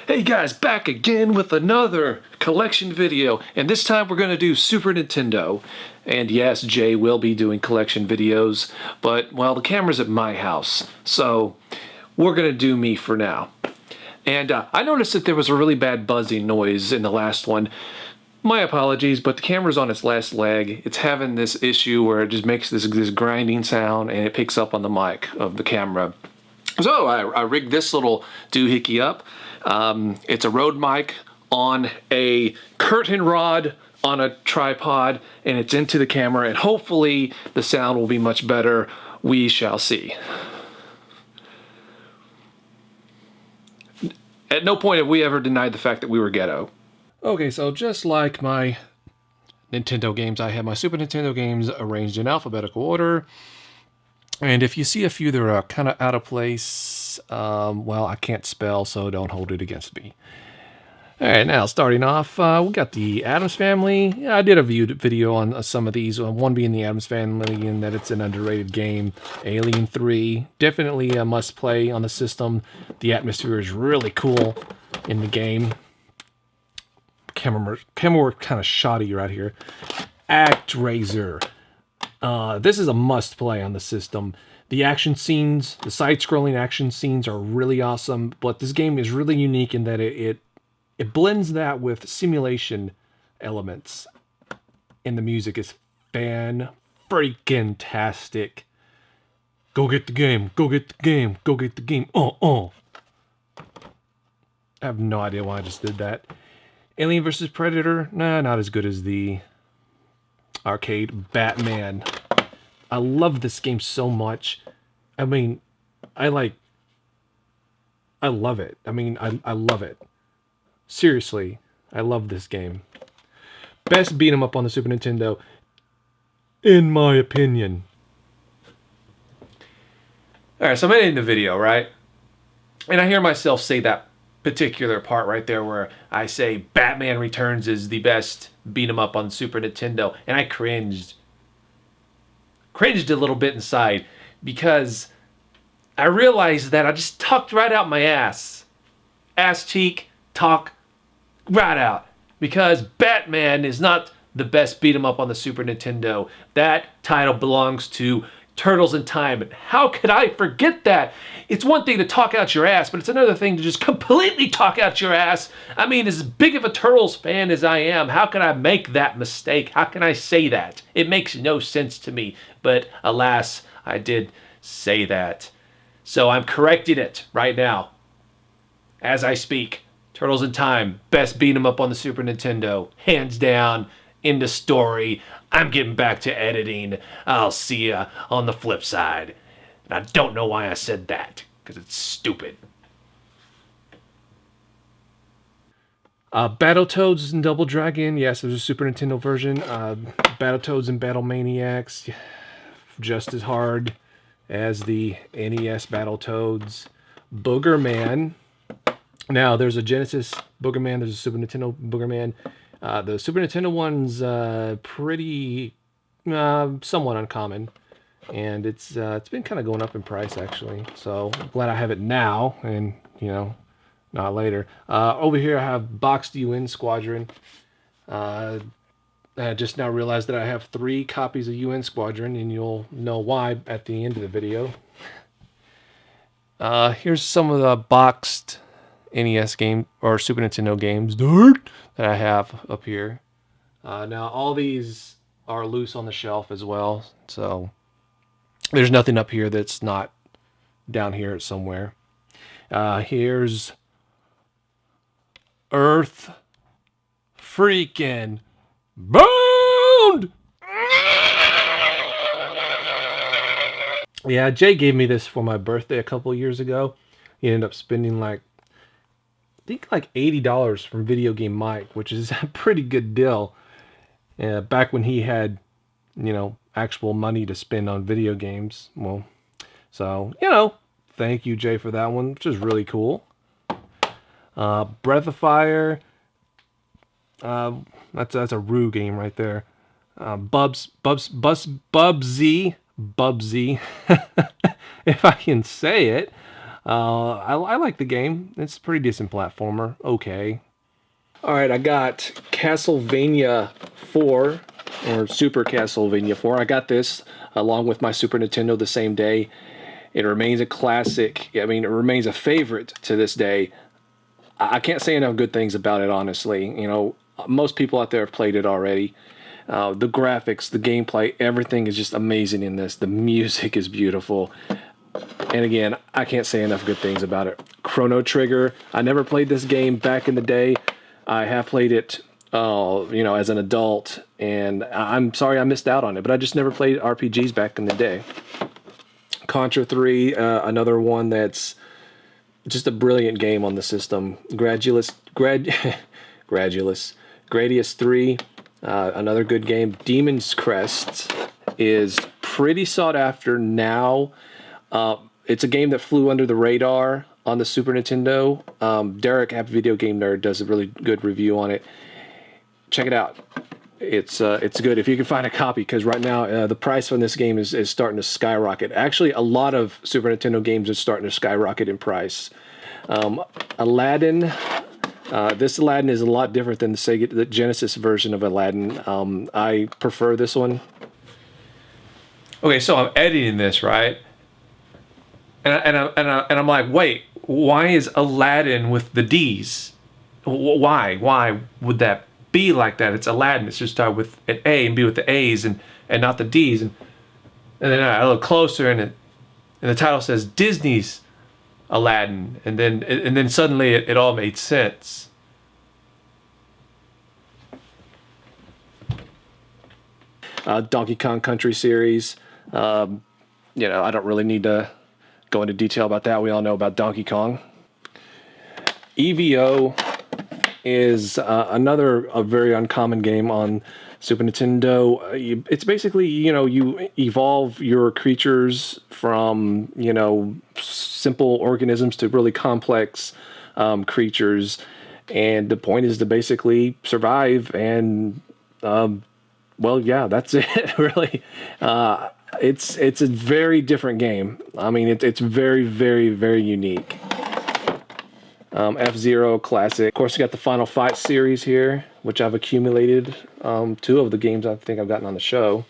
Hey guys, back again with another collection video, and this time we're going to do Super Nintendo. And yes, Jay will be doing collection videos, but, well, the camera's at my house, so we're going to do me for now. And I noticed that there was a really bad buzzing noise in the last one. My apologies, but the camera's on its last leg. It's having this issue where it just makes this grinding sound, and it picks up on the mic of the camera. So I rigged this little doohickey up. It's a Rode mic on a curtain rod on a tripod, and it's into the camera, and hopefully the sound will be much better. We shall see. At no point have we ever denied the fact that we were ghetto. Okay, so just like my Nintendo games, I have my Super Nintendo games arranged in alphabetical order. And if you see a few that are kind of out of place, well, I can't spell, so don't hold it against me. All right, now starting off, we got the Addams Family. Yeah, I did a video on some of these, one being the Addams Family, and that it's an underrated game. Alien 3, definitely a must-play on the system. The atmosphere is really cool in the game. Camera work kind of shoddy right here. ActRaiser. This is a must-play on the system. The action scenes, the side-scrolling action scenes are really awesome, but this game is really unique in that it blends that with simulation elements. And the music is fan-freaking-tastic. Go get the game, go get the game, go get the game, I have no idea why I just did that. Alien vs. Predator, nah, not as good as the arcade. Batman. I love this game so much. I mean, I love it. I mean, I love it. Seriously, I love this game. Best beat 'em up on the Super Nintendo, in my opinion. Alright, so I'm editing the video, right? And I hear myself say that particular part right there where I say Batman Returns is the best beat 'em up on Super Nintendo, and I cringed a little bit inside because I realized that I just talked right out my ass cheek, talk right out, because Batman is not the best beat 'em up on the Super Nintendo. That title belongs to Turtles in Time, and how could I forget that? It's one thing to talk out your ass, but it's another thing to just completely talk out your ass. I mean, as big of a Turtles fan as I am, how can I make that mistake? How can I say that? It makes no sense to me, but alas, I did say that. So I'm correcting it right now, as I speak. Turtles in Time, best beat 'em up on the Super Nintendo, hands down. In the story, I'm getting back to editing. I'll see ya on the flip side. And I don't know why I said that, because it's stupid. Battletoads and Double Dragon, yes, there's a Super Nintendo version. Battletoads and Battle Maniacs, just as hard as the NES Battletoads. Boogerman. Now, there's a Genesis Boogerman, there's a Super Nintendo Boogerman. The Super Nintendo one's pretty, somewhat uncommon, and it's been kind of going up in price actually. So I'm glad I have it now, and not later. Over here I have Boxed UN Squadron. I just now realized that I have 3 copies of UN Squadron, and you'll know why at the end of the video. Here's some of the boxed NES game or Super Nintendo games that I have up here. Now all these are loose on the shelf as well, so there's nothing up here that's not down here somewhere. Here's Earth freaking Bound. Yeah, Jay gave me this for my birthday a couple years ago. He ended up spending like $80 from Video Game Mike, which is a pretty good deal. Back when he had, actual money to spend on video games. Well, so, thank you, Jay, for that one, which is really cool. Breath of Fire. That's a Rue game right there. Bubsy, if I can say it. I like the game. It's a pretty decent platformer. Okay. All right, I got Castlevania 4, or Super Castlevania 4. I got this along with my Super Nintendo the same day. It remains a classic. I mean, it remains a favorite to this day. I can't say enough good things about it, honestly. You know, most people out there have played it already. The graphics, the gameplay, everything is just amazing in this. The music is beautiful. And again, I can't say enough good things about it. Chrono Trigger. I never played this game back in the day. I have played it, you know, as an adult, and I'm sorry I missed out on it, but I just never played RPGs back in the day. Contra 3, another one that's just a brilliant game on the system. Gradius 3, another good game. Demon's Crest is pretty sought after now. It's a game that flew under the radar on the Super Nintendo. Derek, App Video Game Nerd, does a really good review on it. Check it out. It's good if you can find a copy, because right now the price on this game is starting to skyrocket. Actually, a lot of Super Nintendo games are starting to skyrocket in price. Aladdin. This Aladdin is a lot different than the Genesis version of Aladdin. I prefer this one. Okay, so I'm editing this, right? And I'm like, wait, why is Aladdin with the D's? Why would that be like that? It's Aladdin. It's just start with an A and be with the A's and not the D's. And then I look closer and the title says Disney's Aladdin. And then suddenly it all made sense. Donkey Kong Country series. You know, I don't really need to go into detail about that. We all know about Donkey Kong. EVO is a very uncommon game on Super Nintendo. It's basically, you know, you evolve your creatures from, you know, simple organisms to really complex creatures, and the point is to basically survive. And well, yeah, that's it. Really. It's a very different game. I mean, it's very, very, very unique. F-Zero Classic. Of course, you got the Final Fight series here, which I've accumulated. 2 of the games I think I've gotten on the show.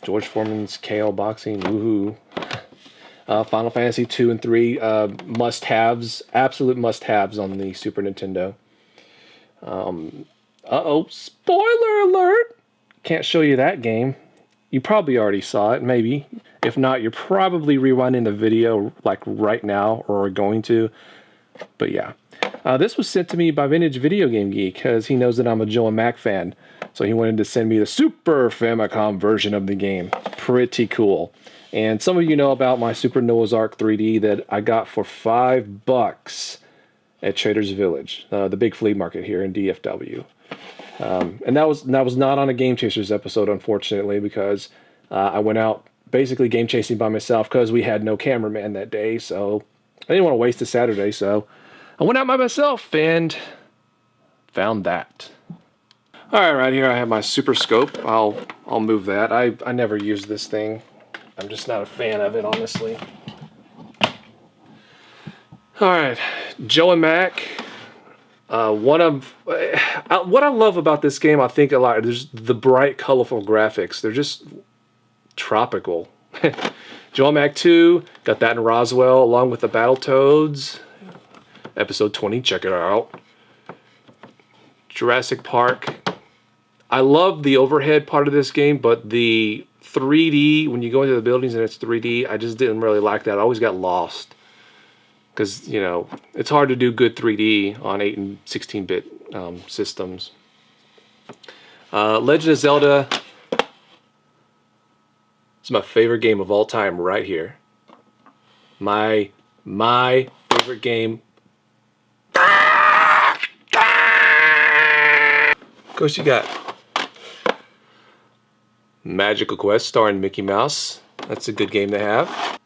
George Foreman's KO Boxing. Woohoo. Final Fantasy 2 and 3. Must-haves. Absolute must-haves on the Super Nintendo. Uh-oh. Spoiler alert! Can't show you that game. You probably already saw it, maybe. If not, you're probably rewinding the video like right now, or are going to. But yeah. This was sent to me by Vintage Video Game Geek, because he knows that I'm a Joe and Mac fan. So he wanted to send me the Super Famicom version of the game. Pretty cool. And some of you know about my Super Noah's Ark 3D that I got for $5 at Trader's Village, the big flea market here in DFW. And that was not on a Game Chasers episode, unfortunately, because I went out basically game chasing by myself because we had no cameraman that day. So I didn't want to waste a Saturday, so I went out by myself and found that. All right, right here I have my Super Scope. I'll move that. I never use this thing. I'm just not a fan of it, honestly. All right, Joe and Mac. What I love about this game, I think a lot, there's the bright, colorful graphics. They're just tropical. Joe and Mac 2, got that in Roswell, along with the Battletoads. Episode 20, check it out. Jurassic Park. I love the overhead part of this game, but the 3D, when you go into the buildings and it's 3D, I just didn't really like that. I always got lost. Because, you know, it's hard to do good 3D on 8 and 16-bit systems. Legend of Zelda. It's my favorite game of all time right here. My favorite game. Of course, you got Magical Quest starring Mickey Mouse. That's a good game to have.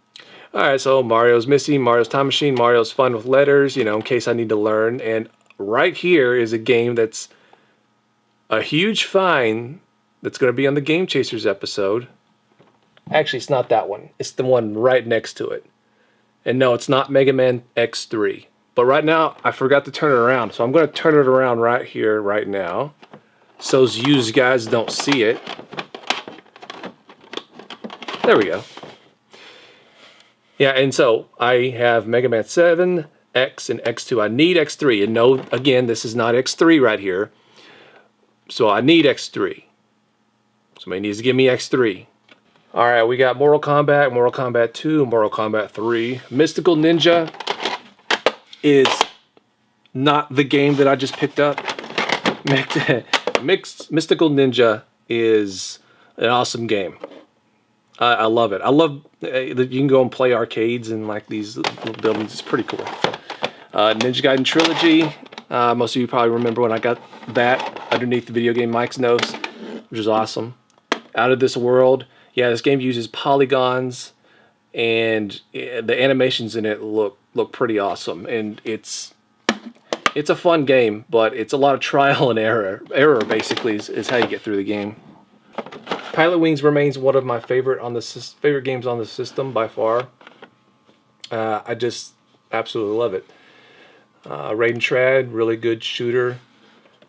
Alright, so Mario's Missing, Mario's Time Machine, Mario's Fun with Letters, you know, in case I need to learn. And right here is a game that's a huge find that's going to be on the Game Chasers episode. Actually, it's not that one. It's the one right next to it. And no, it's not Mega Man X3. But right now, I forgot to turn it around. So I'm going to turn it around right here, right now. So you guys don't see it. There we go. Yeah, and so I have Mega Man 7, X, and X2. I need X3. And no, again, this is not X3 right here. So I need X3. Somebody needs to give me X3. Alright, we got Mortal Kombat 2, Mortal Kombat 3. Mystical Ninja is not the game that I just picked up. Mystical Ninja is an awesome game. I love it. I love that you can go and play arcades in like these little buildings. It's pretty cool. Ninja Gaiden Trilogy. Most of you probably remember when I got that underneath the video game Mike's nose, which is awesome. Out of This World. Yeah, this game uses polygons, and the animations in it look pretty awesome. And it's a fun game, but it's a lot of trial and error. Error basically is how you get through the game. Pilotwings remains one of my favorite games on the system by far. I just absolutely love it. Raiden Trad, really good shooter.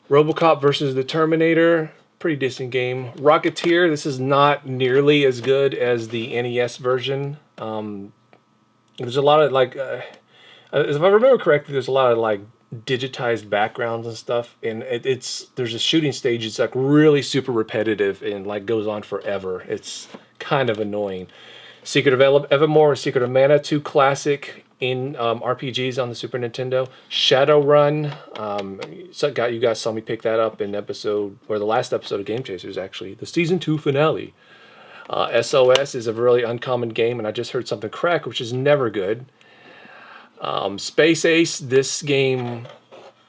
Robocop versus the Terminator, pretty decent game. Rocketeer, this is not nearly as good as the NES version. There's a lot of like, if I remember correctly, there's a lot of like digitized backgrounds and stuff, and there's a shooting stage. It's like really super repetitive and like goes on forever. It's kind of annoying. Secret of Evermore, Secret of Mana, 2 classic in RPGs on the Super Nintendo. Shadowrun, you guys saw me pick that up in the last episode of Game Chasers, actually, the season 2 finale. SOS is a really uncommon game, and I just heard something crack, which is never good. Space Ace, this game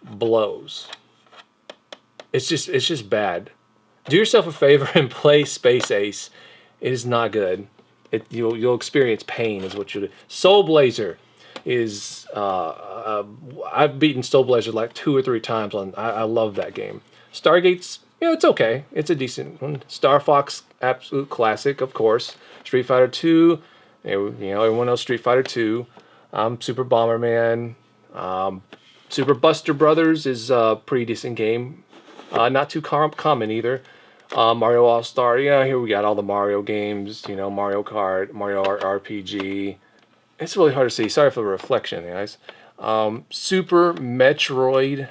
blows. It's just bad. Do yourself a favor and play Space Ace. It is not good. You'll experience pain, is what you'll do. Soul Blazer is I've beaten Soul Blazer like 2 or 3 times. I love that game. Stargate's, it's okay. It's a decent one. Star Fox, absolute classic, of course. Street Fighter 2, everyone knows Street Fighter 2. Super Bomberman. Super Buster Brothers is a pretty decent game. Not too common either. Mario All-Star. Yeah, here we got all the Mario games. Mario Kart, Mario RPG. It's really hard to see. Sorry for the reflection, guys. Super Metroid.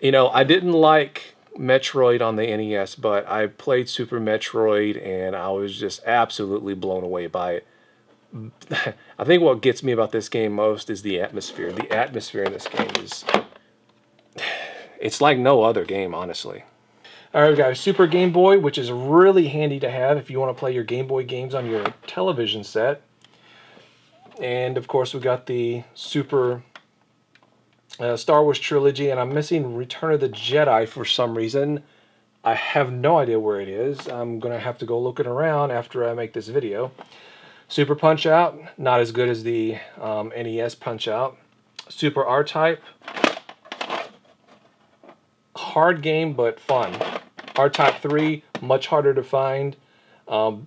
I didn't like Metroid on the NES, but I played Super Metroid, and I was just absolutely blown away by it. I think what gets me about this game most is the atmosphere. The atmosphere in this game it's like no other game, honestly. Alright, we got a Super Game Boy, which is really handy to have if you want to play your Game Boy games on your television set. And of course we got the Super Star Wars Trilogy, and I'm missing Return of the Jedi for some reason. I have no idea where it is. I'm going to have to go looking around after I make this video. Super Punch-Out, not as good as the NES Punch-Out. Super R-Type, hard game but fun. R-Type 3, much harder to find.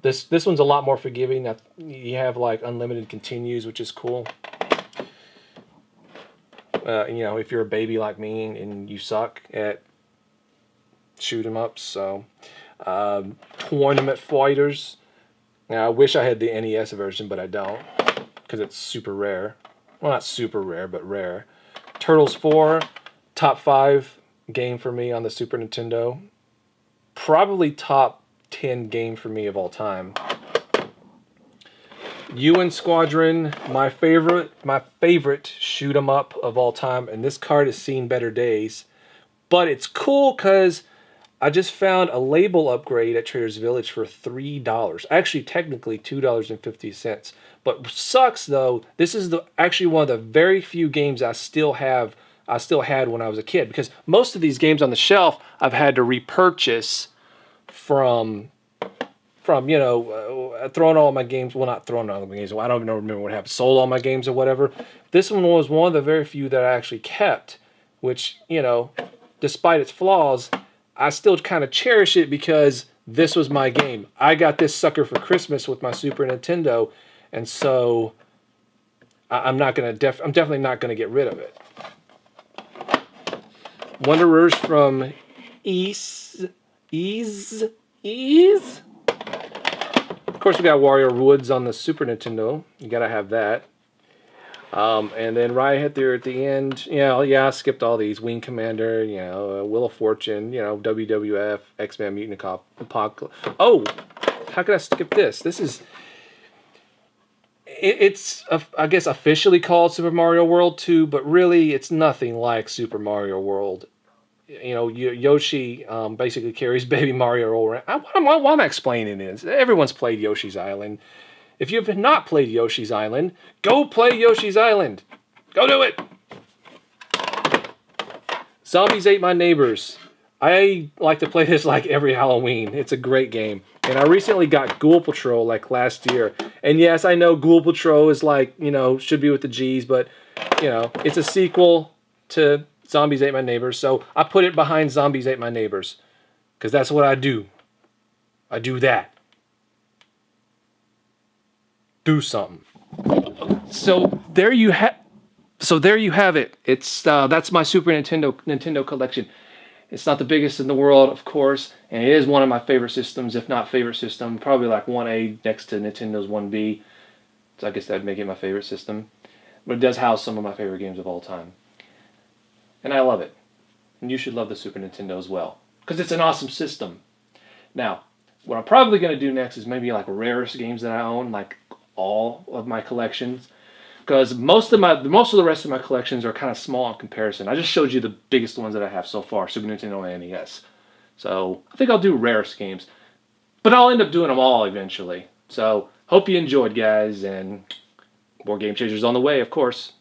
This one's a lot more forgiving. You have like unlimited continues, which is cool. If you're a baby like me and you suck at shoot 'em ups, so Tournament Fighters. Now, I wish I had the NES version, but I don't, because it's super rare. Well, not super rare, but rare. Turtles 4, top 5 game for me on the Super Nintendo. Probably top 10 game for me of all time. UN Squadron, my favorite shoot 'em up of all time, and this card has seen better days. But it's cool because I just found a label upgrade at Trader's Village for $3. Actually, technically $2.50. But sucks though. This is actually one of the very few games I still had when I was a kid, because most of these games on the shelf I've had to repurchase from throwing all my games. Well, not throwing all my games. I don't even remember what happened. Sold all my games or whatever. This one was one of the very few that I actually kept, which despite its flaws, I still kind of cherish it because this was my game. I got this sucker for Christmas with my Super Nintendo, and so I'm definitely not gonna get rid of it. Wanderers from Ease. Of course, we got Warrior Woods on the Super Nintendo. You gotta have that. And then right there at the end, I skipped all these. Wing Commander, Wheel of Fortune, WWF, X-Men Mutant Apocalypse. Oh, how could I skip this? It's I guess officially called Super Mario World 2, but really it's nothing like Super Mario World. Yoshi basically carries Baby Mario around. Why am I explaining this? Everyone's played Yoshi's Island. If you have not played Yoshi's Island, go play Yoshi's Island. Go do it. Zombies Ate My Neighbors. I like to play this like every Halloween. It's a great game. And I recently got Ghoul Patrol like last year. And yes, I know Ghoul Patrol is like, should be with the G's, but, it's a sequel to Zombies Ate My Neighbors. So I put it behind Zombies Ate My Neighbors. Because that's what I do. I do that. Do something. So there you have it. It's that's my Super Nintendo collection. It's not the biggest in the world, of course, and it is one of my favorite systems, if not favorite system. Probably like 1A next to Nintendo's 1B. So I guess that'd make it my favorite system. But it does house some of my favorite games of all time. And I love it. And you should love the Super Nintendo as well. Because it's an awesome system. Now, what I'm probably going to do next is maybe like rarest games that I own, like all of my collections. Because most of the rest of my collections are kind of small in comparison. I just showed you the biggest ones that I have so far, Super Nintendo and NES. So I think I'll do rarest games. But I'll end up doing them all eventually. So hope you enjoyed, guys, and more Game Changers on the way, of course.